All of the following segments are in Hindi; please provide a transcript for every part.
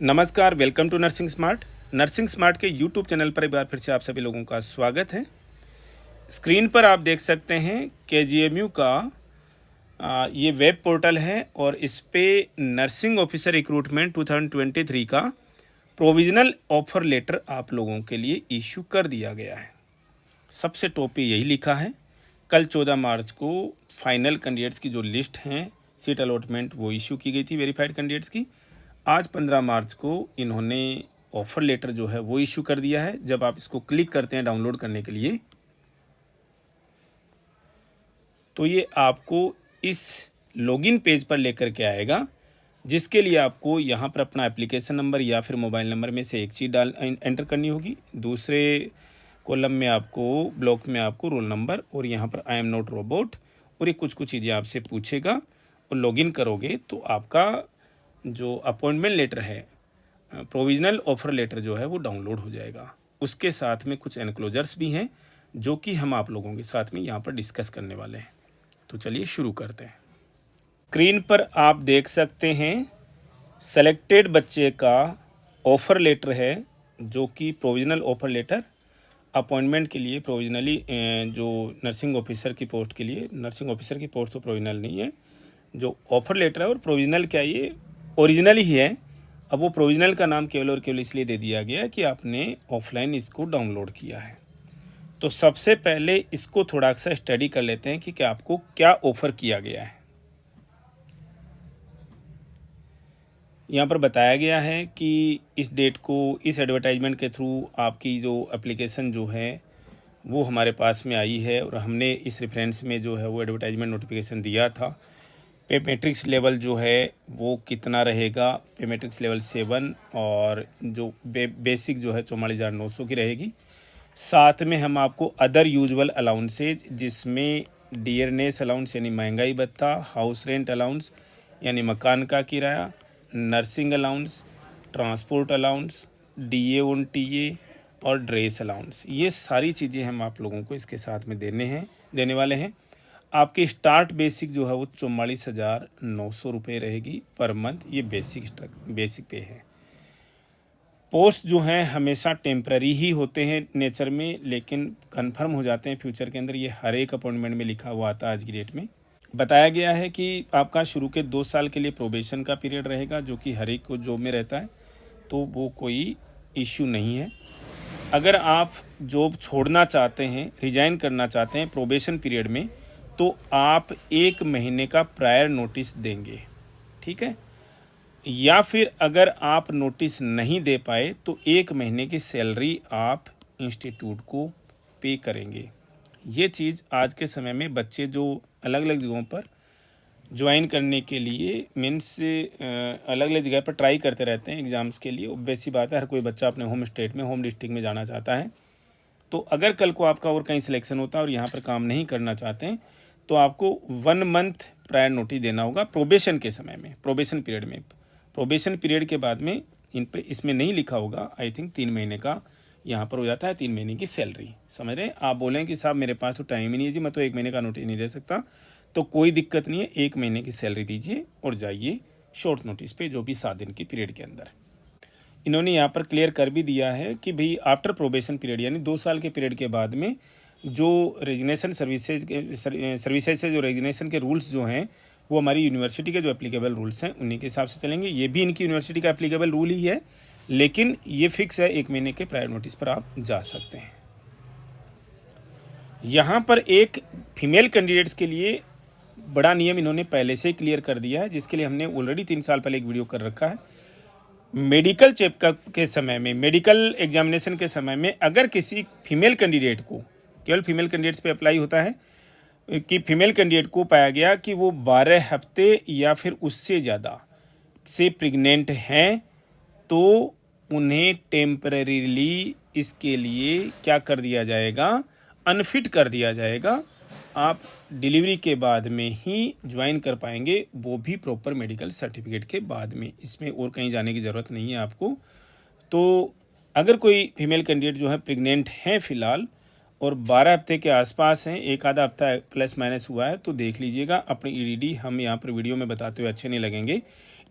नमस्कार, welcome to nursing smart. Nursing smart के यूट्यूब चैनल पर एक बार फिर से आप सभी लोगों का स्वागत है। स्क्रीन पर आप देख सकते हैं केजीएमयू का ये वेब पोर्टल है और इस पे नर्सिंग ऑफिसर रिक्रूटमेंट 2023 का प्रोविजनल ऑफर लेटर आप लोगों के लिए इशू कर दिया गया है। सबसे टॉप पे यही लिखा है, कल 14 मार्च को फाइनल कैंडिडेट्स की जो लिस्ट हैं सीट अलॉटमेंट वो इशू की गई थी वेरीफाइड कैंडिडेट्स की। आज 15 मार्च को इन्होंने ऑफ़र लेटर जो है वो इशू कर दिया है। जब आप इसको क्लिक करते हैं डाउनलोड करने के लिए तो ये आपको इस लॉगिन पेज पर लेकर के आएगा, जिसके लिए आपको यहाँ पर अपना एप्लीकेशन नंबर या फिर मोबाइल नंबर में से एक चीज़ एंटर करनी होगी। दूसरे कॉलम में आपको ब्लॉक में आपको रोल नंबर और यहाँ पर आई एम नॉट रोबोट और ये कुछ चीज़ें आपसे पूछेगा और लॉगिन करोगे तो आपका जो अपॉइंटमेंट लेटर है, प्रोविजनल ऑफर लेटर जो है वो डाउनलोड हो जाएगा। उसके साथ में कुछ एनक्लोजर्स भी हैं जो कि हम आप लोगों के साथ में यहाँ पर डिस्कस करने वाले हैं। तो चलिए शुरू करते हैं। स्क्रीन पर आप देख सकते हैं सेलेक्टेड बच्चे का ऑफ़र लेटर है, जो कि प्रोविजनल ऑफ़र लेटर अपॉइंटमेंट के लिए प्रोविजनली जो नर्सिंग ऑफिसर की पोस्ट के लिए, नर्सिंग ऑफिसर की पोस्ट तो प्रोविजनल नहीं है, जो ऑफ़र लेटर है और प्रोविजनल क्या ये ओरिजिनल ही है। अब वो प्रोविजनल का नाम केवल और केवल इसलिए दे दिया गया कि आपने ऑफलाइन इसको डाउनलोड किया है। तो सबसे पहले इसको थोड़ा सा स्टडी कर लेते हैं कि आपको क्या ऑफ़र किया गया है। यहाँ पर बताया गया है कि इस डेट को इस एडवर्टाइजमेंट के थ्रू आपकी जो एप्लीकेशन जो है वो हमारे पास में आई है और हमने इस रेफरेंस में जो है वो एडवर्टाइजमेंट नोटिफिकेशन दिया था। पे मैट्रिक्स लेवल जो है वो कितना रहेगा, पे मैट्रिक्स लेवल 7 और जो बेसिक जो है 44,900 की रहेगी। साथ में हम आपको अदर यूजुअल अलाउंसेज, जिसमें डियरनेस अलाउंस यानी महंगाई भत्ता, हाउस रेंट अलाउंस यानी मकान का किराया, nursing allowance, transport allowance, DA on TA और ड्रेस अलाउंस, ये सारी चीज़ें हम आप लोगों को इसके साथ में देने वाले हैं। आपकी स्टार्ट बेसिक जो है वो 44,900 रुपये रहेगी पर मंथ। ये बेसिक पे है। पोस्ट जो हैं हमेशा टेम्पररी ही होते हैं नेचर में, लेकिन कंफर्म हो जाते हैं फ्यूचर के अंदर। ये हर एक अपॉइंटमेंट में लिखा हुआ आता है। आज की डेट में बताया गया है कि आपका शुरू के 2 साल के लिए प्रोबेशन का पीरियड रहेगा, जो कि हर एक को जॉब में रहता है, तो वो कोई इश्यू नहीं है। अगर आप जॉब छोड़ना चाहते हैं, रिजाइन करना चाहते हैं प्रोबेशन पीरियड में, तो आप 1 महीने का प्रायर नोटिस देंगे, ठीक है। या फिर अगर आप नोटिस नहीं दे पाए तो 1 महीने की सैलरी आप इंस्टीट्यूट को पे करेंगे। ये चीज़ आज के समय में बच्चे जो अलग अलग जगहों पर ज्वाइन करने के लिए मीन्स अलग अलग जगह पर ट्राई करते रहते हैं एग्ज़ाम्स के लिए। ऑब्वियस सी बात है, हर कोई बच्चा अपने होम स्टेट में, होम डिस्ट्रिक्ट में जाना चाहता है। तो अगर कल को आपका और कहीं सिलेक्शन होता है और यहाँ पर काम नहीं करना चाहते हैं तो आपको 1 मंथ प्रायर नोटिस देना होगा प्रोबेशन के समय में, प्रोबेशन पीरियड में। प्रोबेशन पीरियड के बाद में इसमें नहीं लिखा होगा, आई थिंक 3 महीने का यहाँ पर हो जाता है, 3 महीने की सैलरी। समझ रहे हैं? आप बोलें कि साहब मेरे पास तो टाइम ही नहीं है जी, मैं तो 1 महीने का नोटिस नहीं दे सकता, तो कोई दिक्कत नहीं है, 1 महीने की सैलरी दीजिए और जाइए शॉर्ट नोटिस पे, जो भी 7 दिन की पीरियड के अंदर। इन्होंने यहाँ पर क्लियर कर भी दिया है कि भाई आफ्टर प्रोबेशन पीरियड यानी 2 साल के पीरियड के बाद में जो रेजिग्नेशन सर्विसेज से जो रेजिग्नेशन के रूल्स जो हैं वो हमारी यूनिवर्सिटी के जो एप्लीकेबल रूल्स हैं उन्हीं के हिसाब से चलेंगे। ये भी इनकी यूनिवर्सिटी का एप्लीकेबल रूल ही है, लेकिन ये फिक्स है, 1 महीने के प्रायर नोटिस पर आप जा सकते हैं। यहाँ पर एक फीमेल कैंडिडेट्स के लिए बड़ा नियम इन्होंने पहले से क्लियर कर दिया है, जिसके लिए हमने ऑलरेडी 3 साल पहले एक वीडियो कर रखा है। मेडिकल चेकअप के समय में, मेडिकल एग्जामिनेशन के समय में अगर किसी फीमेल कैंडिडेट को, केवल फीमेल कैंडिडेट्स पे अप्लाई होता है कि फीमेल कैंडिडेट को पाया गया कि वो 12 हफ्ते या फिर उससे ज़्यादा से प्रेग्नेंट हैं, तो उन्हें टेम्परेरीली इसके लिए क्या कर दिया जाएगा, अनफिट कर दिया जाएगा। आप डिलीवरी के बाद में ही ज्वाइन कर पाएंगे, वो भी प्रॉपर मेडिकल सर्टिफिकेट के बाद में। इसमें और कहीं जाने की ज़रूरत नहीं है आपको। तो अगर कोई फीमेल कैंडिडेट जो है प्रेग्नेंट हैं फ़िलहाल और 12 हफ्ते के आसपास हैं, एक आधा हफ्ता प्लस माइनस हुआ है, तो देख लीजिएगा अपनी ईडीडी। हम यहाँ पर वीडियो में बताते हुए अच्छे नहीं लगेंगे,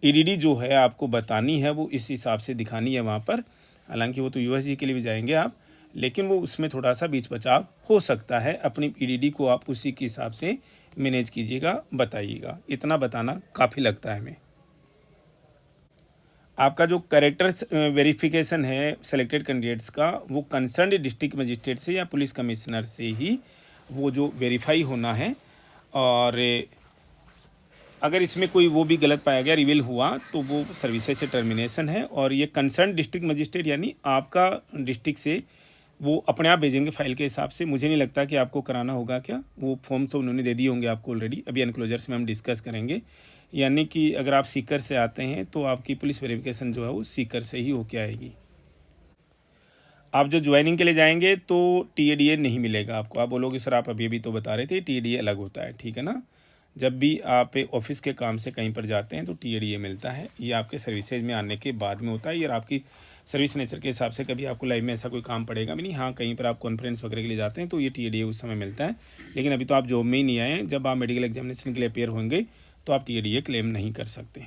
ईडीडी जो है आपको बतानी है, वो इस हिसाब से दिखानी है वहाँ पर। हालांकि वो तो यूएसजी के लिए भी जाएंगे आप, लेकिन वो उसमें थोड़ा सा बीच बचाव हो सकता है। अपनी ईडीडी को आप उसी के हिसाब से मैनेज कीजिएगा, बताइएगा। इतना बताना काफ़ी लगता है हमें। आपका जो कैरेक्टर वेरिफिकेशन है सेलेक्टेड कैंडिडेट्स का, वो कंसर्न डिस्ट्रिक्ट मजिस्ट्रेट से या पुलिस कमिश्नर से ही वो जो वेरीफाई होना है। और अगर इसमें कोई वो भी गलत पाया गया, रिवील हुआ, तो वो सर्विसेज से टर्मिनेशन है। और ये कंसर्न डिस्ट्रिक्ट मजिस्ट्रेट यानी आपका डिस्ट्रिक्ट से वो अपने आप भेजेंगे फाइल के हिसाब से। मुझे नहीं लगता कि आपको कराना होगा क्या, वो फॉर्म तो उन्होंने दे दिए होंगे आपको ऑलरेडी। अभी एनक्लोजर्स में हम डिस्कस करेंगे। यानी कि अगर आप सीकर से आते हैं तो आपकी पुलिस वेरिफिकेशन जो है वो सीकर से ही होके आएगी। आप जो ज्वाइनिंग के लिए जाएंगे तो टीएडीए नहीं मिलेगा आपको। आप बोलोगे सर आप अभी तो बता रहे थे टीएडीए अलग होता है, ठीक है ना। जब भी आप ऑफिस के काम से कहीं पर जाते हैं तो टीएडीए मिलता है। ये आपके सर्विसेज में आने के बाद में होता है। ये आपकी सर्विस नेचर के हिसाब से कभी आपको लाइफ में ऐसा कोई काम पड़ेगा भी नहीं। हाँ, कहीं पर आप कॉन्फ्रेंस वगैरह के लिए जाते हैं तो ये टीएडीए उस समय मिलता है। लेकिन अभी तो आप जॉब में ही नहीं आए हैं। जब आप मेडिकल एग्जामिनेशन के लिए अपेयर होंगे तो आप टीएडीए क्लेम नहीं कर सकते।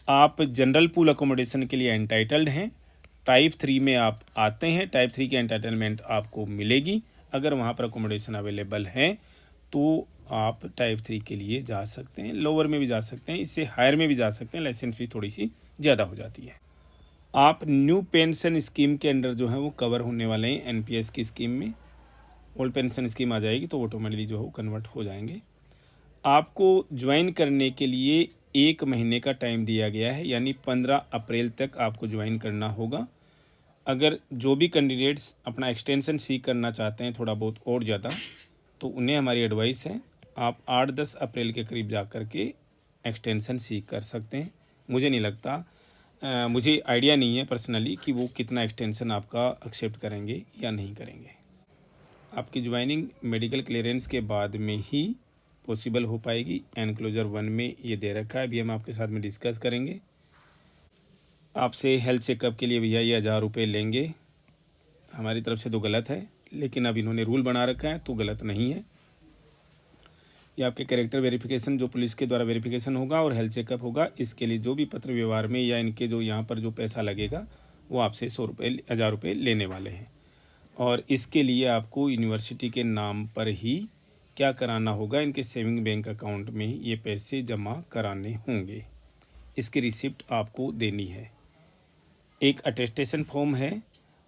आप जनरल पूल अकोमोडेशन के लिए एंटाइटल्ड हैं। टाइप 3 में आप आते हैं, टाइप 3 की एंटाइटलमेंट आपको मिलेगी। अगर वहाँ पर अकोमोडेशन अवेलेबल है तो आप टाइप 3 के लिए जा सकते हैं। लोअर में भी जा सकते हैं, इससे हायर में भी जा सकते हैं। लाइसेंस फीस थोड़ी सी ज़्यादा हो जाती है। आप न्यू पेंशन स्कीम के अंडर जो है वो कवर होने वाले हैं एनपीएस की स्कीम में। ओल्ड पेंशन स्कीम आ जाएगी तो ऑटोमेटिकली जो है वो कन्वर्ट हो जाएंगे। आपको ज्वाइन करने के लिए 1 महीने का टाइम दिया गया है, यानी 15 अप्रैल तक आपको ज्वाइन करना होगा। अगर जो भी कैंडिडेट्स अपना एक्सटेंशन सीख करना चाहते हैं थोड़ा बहुत और ज़्यादा, तो उन्हें हमारी एडवाइस है आप 8-10 अप्रैल के करीब जा कर के एक्सटेंशन सीख कर सकते हैं। मुझे नहीं लगता, मुझे आइडिया नहीं है पर्सनली कि वो कितना एक्सटेंशन आपका एक्सेप्ट करेंगे या नहीं करेंगे। आपकी ज्वाइनिंग मेडिकल क्लियरेंस के बाद में ही पॉसिबल हो पाएगी। एनक्लोजर 1 में ये दे रखा है, अभी हम आपके साथ में डिस्कस करेंगे। आपसे हेल्थ चेकअप के लिए भैया ये 1000 रुपये लेंगे। हमारी तरफ से तो गलत है, लेकिन अब इन्होंने रूल बना रखा है तो गलत नहीं है। ये आपके कैरेक्टर वेरिफिकेशन जो पुलिस के द्वारा वेरिफिकेशन होगा और हेल्थ चेकअप होगा, इसके लिए जो भी पत्र व्यवहार में या इनके जो यहाँ पर जो पैसा लगेगा वो आपसे 1000 रुपये लेने वाले हैं। और इसके लिए आपको यूनिवर्सिटी के नाम पर ही क्या कराना होगा, इनके सेविंग बैंक अकाउंट में ही ये पैसे जमा कराने होंगे। इसकी रिसिप्ट आपको देनी है। एक अटेस्टेशन फॉर्म है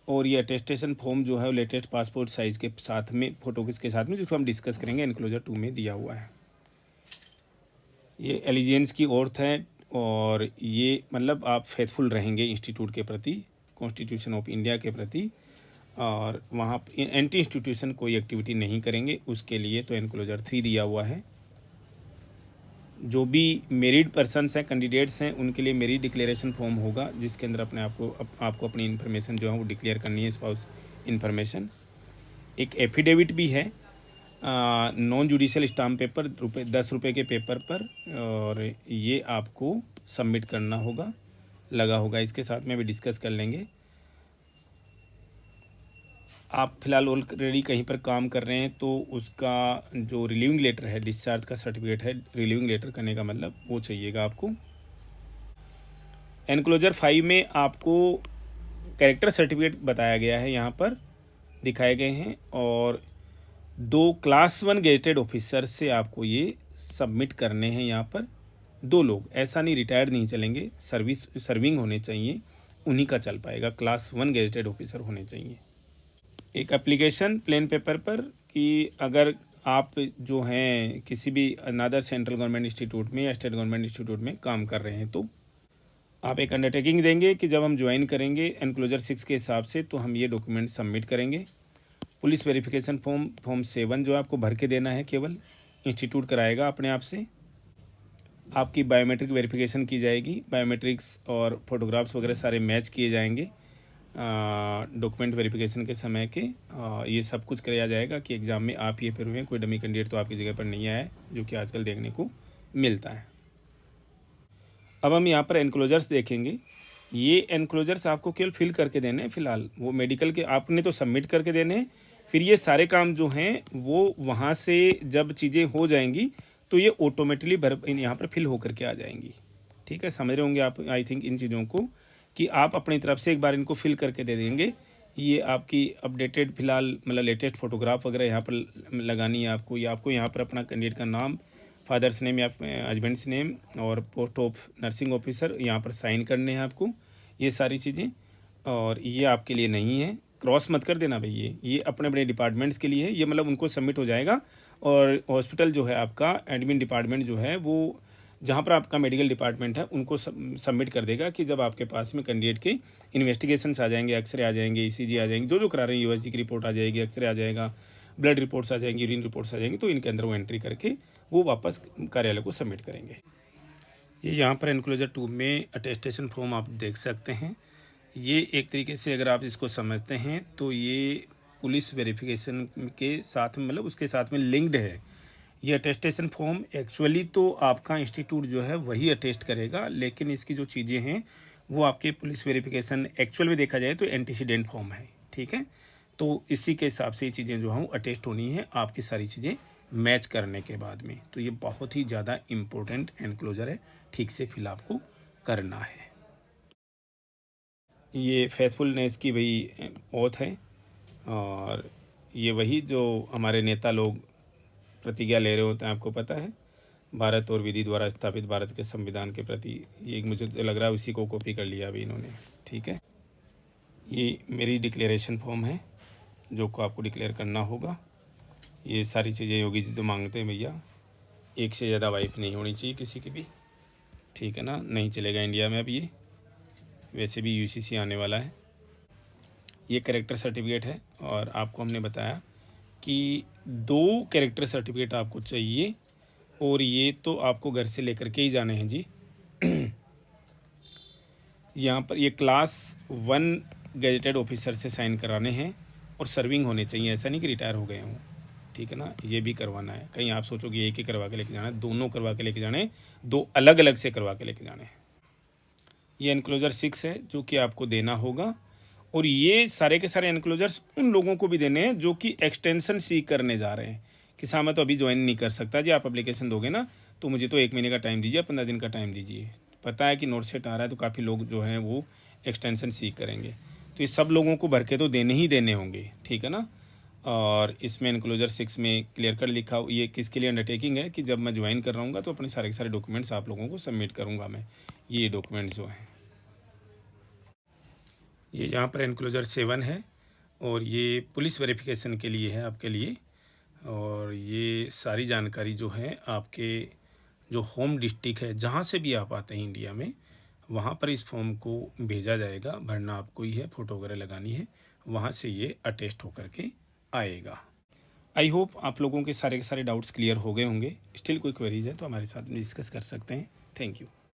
और ये अटेस्टेशन फॉर्म जो है वो लेटेस्ट पासपोर्ट साइज़ के साथ में फ़ोटो के साथ में, जिसको हम डिस्कस करेंगे, एनक्लोजर 2 में दिया हुआ है। ये एलिजेंस की ओथ है और ये मतलब आप फेथफुल रहेंगे इंस्टीट्यूट के प्रति, कॉन्स्टिट्यूशन ऑफ इंडिया के प्रति, और वहाँ एंटी इंस्टीट्यूशन कोई एक्टिविटी नहीं करेंगे। उसके लिए तो एनक्लोजर 3 दिया हुआ है। जो भी मेरिड पर्सन्स हैं, कैंडिडेट्स हैं, उनके लिए मेरिट डिक्लेरेशन फॉर्म होगा, जिसके अंदर आपको अपनी इन्फॉर्मेशन जो है वो डिक्लेयर करनी है, स्पाउस इन्फॉर्मेशन। एक एफिडेविट भी है नॉन जुडिशियल स्टाम्प पेपर 10 रुपये के पेपर पर, और ये आपको सबमिट करना होगा, लगा होगा इसके साथ में भी डिस्कस कर लेंगे। आप फिलहाल ऑलरेडी कहीं पर काम कर रहे हैं तो उसका जो रिलीविंग लेटर है, डिस्चार्ज का सर्टिफिकेट है, रिलीविंग लेटर करने का मतलब वो चाहिएगा आपको। एनक्लोजर 5 में आपको कैरेक्टर सर्टिफिकेट बताया गया है, यहाँ पर दिखाए गए हैं, और 2 क्लास 1 गेजेटेड ऑफिसर से आपको ये सबमिट करने हैं। यहाँ पर 2 लोग, ऐसा नहीं रिटायर्ड नहीं चलेंगे, सर्विंग होने चाहिए, उन्हीं का चल पाएगा। क्लास 1 गेजेटेड ऑफिसर होने चाहिए। एक एप्लीकेशन प्लेन पेपर पर कि अगर आप जो हैं किसी भी अनदर सेंट्रल गवर्नमेंट इंस्टीट्यूट में या स्टेट गवर्नमेंट इंस्टीट्यूट में काम कर रहे हैं, तो आप एक अंडरटेकिंग देंगे कि जब हम ज्वाइन करेंगे एनक्लोजर 6 के हिसाब से तो हम ये डॉक्यूमेंट सबमिट करेंगे। पुलिस वेरिफिकेशन फॉर्म 7 जो आपको भर के देना है, केवल इंस्टीट्यूट कराएगा अपने आप से। आपकी बायोमेट्रिक वेरिफिकेशन की जाएगी, बायोमेट्रिक्स और फोटोग्राफ्स वगैरह सारे मैच किए जाएंगे डॉक्यूमेंट वेरिफिकेशन के समय के। ये सब कुछ कराया जाएगा कि एग्ज़ाम में आप ये फिर हुए, कोई डमी कैंडिडेट तो आपकी जगह पर नहीं आया है, जो कि आजकल देखने को मिलता है। अब हम यहाँ पर एनक्लोजर्स देखेंगे। ये एनक्लोजर्स आपको केवल फिल करके देने हैं फ़िलहाल, वो मेडिकल के आपने तो सबमिट करके देने हैं। फिर ये सारे काम जो हैं वो वहाँ से जब चीज़ें हो जाएंगी तो ये ऑटोमेटिकली यहाँ पर फिल होकर के आ जाएंगी। ठीक है, समझ रहे होंगे आप आई थिंक इन चीज़ों को, कि आप अपनी तरफ से एक बार इनको फिल करके दे देंगे। ये आपकी अपडेटेड फ़िलहाल मतलब लेटेस्ट फ़ोटोग्राफ वगैरह यहाँ पर लगानी है आपको, या आपको यहाँ पर अपना कैंडिडेट का नाम, फादर्स नेम या हस्बैंड्स नेम और पोस्ट ऑफ नर्सिंग ऑफिसर यहाँ पर साइन करने हैं आपको, ये सारी चीज़ें। और ये आपके लिए नहीं है, क्रॉस मत कर देना भाई, ये अपने अपने डिपार्टमेंट्स के लिए है, ये मतलब उनको सबमिट हो जाएगा। और हॉस्पिटल जो है आपका एडमिन डिपार्टमेंट जो है वो जहाँ पर आपका मेडिकल डिपार्टमेंट है उनको सबमिट कर देगा कि जब आपके पास में कैंडिडेट के इन्वेस्टिगेशंस आ जाएंगे, एक्सरे आ जाएंगे, ईसीजी आ जाएंगे, जो जो करा रहे हैं, यूएसजी की रिपोर्ट आ जाएगी, एक्सरे आ जाएगा, ब्लड रिपोर्ट्स आ जाएंगी, यूरिन रिपोर्ट्स आ जाएंगी, तो इनके अंदर वो एंट्री करके वो वापस कार्यालय को सबमिट करेंगे। ये यहाँ पर एनक्लोजर 2 में अटेस्टेशन फॉर्म आप देख सकते हैं। ये एक तरीके से अगर आप इसको समझते हैं तो ये पुलिस वेरिफिकेशन के साथ में मतलब उसके साथ में लिंक्ड है। ये अटेस्टेशन फॉर्म एक्चुअली तो आपका इंस्टीट्यूट जो है वही अटेस्ट करेगा, लेकिन इसकी जो चीज़ें हैं वो आपके पुलिस वेरिफिकेशन एक्चुअल में देखा जाए तो एंटीसीडेंट फॉर्म है, ठीक है। तो इसी के हिसाब से ये चीज़ें जो हैं अटेस्ट होनी है आपकी सारी चीज़ें मैच करने के बाद में। तो ये बहुत ही ज़्यादा इम्पोर्टेंट एनक्लोजर है, ठीक से फिल आपको करना है। ये फेथफुलनेस की वही ओथ है, और ये वही जो हमारे नेता लोग प्रतिज्ञा ले रहे होते हैं, आपको पता है, भारत और विधि द्वारा स्थापित भारत के संविधान के प्रति। ये मुझे तो लग रहा है उसी को कॉपी कर लिया अभी इन्होंने, ठीक है। ये मेरी डिक्लेरेशन फॉर्म है जो को आपको डिक्लेयर करना होगा। ये सारी चीज़ें योगी जी तो मांगते हैं भैया, एक से ज़्यादा वाइफ नहीं होनी चाहिए किसी की भी, ठीक है ना, नहीं चलेगा इंडिया में अब ये, वैसे भी यूसीसी आने वाला है। ये कैरेक्टर सर्टिफिकेट है, और आपको हमने बताया कि 2 कैरेक्टर सर्टिफिकेट आपको चाहिए, और ये तो आपको घर से लेकर के ही जाने हैं जी। यहाँ पर ये क्लास 1 गैजेटेड ऑफिसर से साइन कराने हैं, और सर्विंग होने चाहिए, ऐसा नहीं कि रिटायर हो गए हों, ठीक है ना। ये भी करवाना है, कहीं आप सोचो कि एक ही करवा के लेके जाना है, दोनों करवा के लेके जाने, 2 अलग अलग से करवा के लेके जाने हैं। ये एनक्लोजर 6 है जो कि आपको देना होगा, और ये सारे के सारे एनक्लोजर्स उन लोगों को भी देने हैं जो कि एक्सटेंशन सीख करने जा रहे हैं कि साहब मैं तो अभी ज्वाइन नहीं कर सकता जी, आप एप्लीकेशन दोगे ना तो मुझे तो 1 महीने का टाइम दीजिए, 15 दिन का टाइम दीजिए। पता है कि नोट सेट आ रहा है तो काफ़ी लोग जो हैं वो एक्सटेंशन सीख करेंगे, तो ये सब लोगों को भर के तो देने ही देने होंगे, ठीक है ना। और इसमें एनक्लोजर 6 में क्लियर कर लिखा ये किसके लिए अंडरटेकिंग है कि जब मैं ज्वाइन कर रहा हूँ तो अपने सारे के सारे डॉक्यूमेंट्स आप लोगों को सबमिट करूँगा मैं, ये डॉक्यूमेंट्स जो हैं। ये यहाँ पर एनक्लोजर 7 है, और ये पुलिस वेरिफिकेशन के लिए है आपके लिए। और ये सारी जानकारी जो है आपके जो होम डिस्ट्रिक्ट है जहाँ से भी आप आते हैं इंडिया में, वहाँ पर इस फॉर्म को भेजा जाएगा, भरना आपको ही है, फ़ोटो वगैरह लगानी है, वहाँ से ये अटेस्ट होकर के आएगा। आई होप आप लोगों के सारे डाउट्स क्लियर हो गए होंगे। स्टिल कोई क्वेरीज है तो हमारे साथ में डिस्कस कर सकते हैं। Thank you.